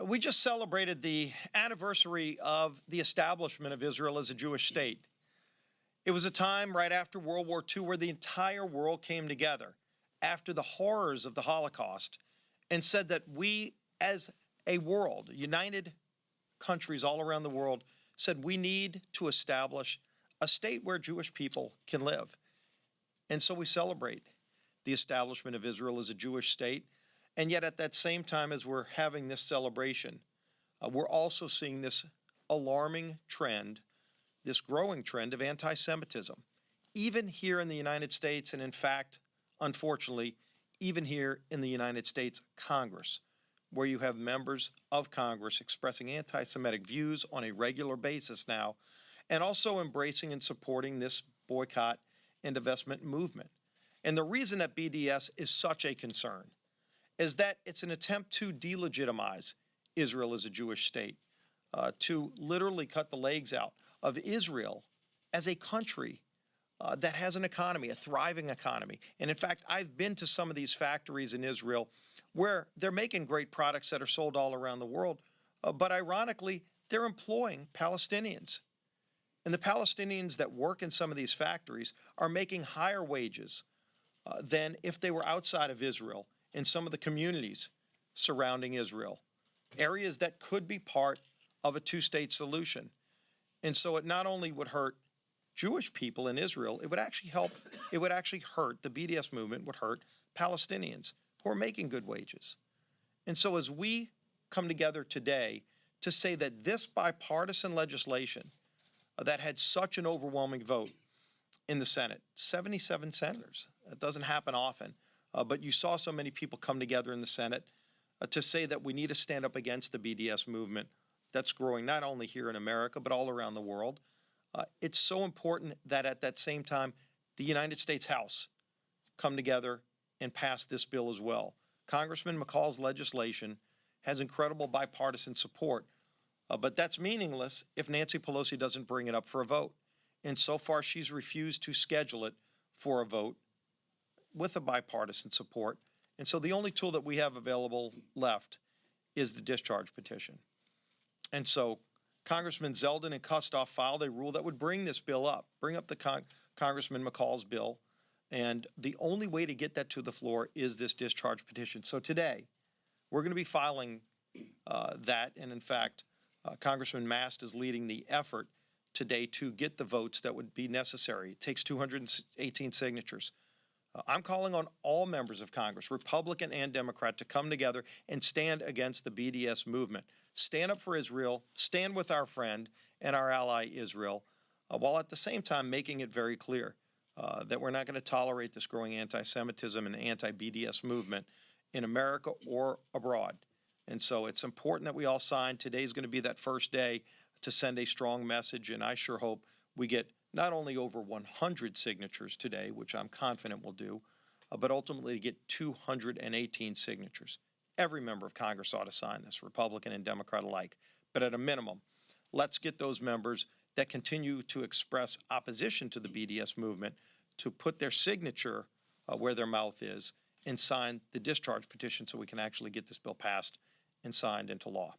We just celebrated the anniversary of the establishment of Israel as a Jewish state. It was a time right after World War II where the entire world came together after the horrors of the Holocaust and said that we, as a world, united countries all around the world, said we need to establish a state where Jewish people can live. And so we celebrate the establishment of Israel as a Jewish state. And yet at that same time as we're having this celebration, we're also seeing this alarming trend, this growing trend of anti-Semitism, even here in the United States, and in fact, unfortunately, even here in the United States Congress, where you have members of Congress expressing anti-Semitic views on a regular basis now, and also embracing and supporting this boycott and divestment movement. And the reason that BDS is such a concern is that it's an attempt to delegitimize Israel as a Jewish state, to literally cut the legs out of Israel as a country that has an economy, a thriving economy. And in fact, I've been to some of these factories in Israel where they're making great products that are sold all around the world, but ironically, they're employing Palestinians. And the Palestinians that work in some of these factories are making higher wages than if they were outside of Israel in some of the communities surrounding Israel, areas that could be part of a two-state solution. And so it not only would hurt Jewish people in Israel, it would actually hurt, the BDS movement would hurt Palestinians who are making good wages. And so as we come together today to say that this bipartisan legislation that had such an overwhelming vote in the Senate, 77 senators, it doesn't happen often, but you saw so many people come together in the Senate to say that we need to stand up against the BDS movement that's growing not only here in America, but all around the world. It's so important that at that same time, the United States House come together and pass this bill as well. Congressman McCall's legislation has incredible bipartisan support, but that's meaningless if Nancy Pelosi doesn't bring it up for a vote. And so far, she's refused to schedule it for a vote with a bipartisan support. And so the only tool that we have available left is the discharge petition. And so Congressman Zeldin and Kustoff filed a rule that would bring this bill up, bring up the Congressman McCall's bill. And the only way to get that to the floor is this discharge petition. So today, we're going to be filing that. And in fact, Congressman Mast is leading the effort today to get the votes that would be necessary. It takes 218 signatures. I'm calling on all members of Congress, Republican and Democrat, to come together and stand against the BDS movement. Stand up for Israel, stand with our friend and our ally Israel, while at the same time making it very clear that we're not going to tolerate this growing anti-Semitism and anti-BDS movement in America or abroad. And so it's important that we all sign. Today's going to be that first day to send a strong message, and I sure hope we get not only over 100 signatures today, which I'm confident we'll do, but ultimately get 218 signatures. Every member of Congress ought to sign this, Republican and Democrat alike. But at a minimum, let's get those members that continue to express opposition to the BDS movement to put their signature where their mouth is and sign the discharge petition so we can actually get this bill passed and signed into law.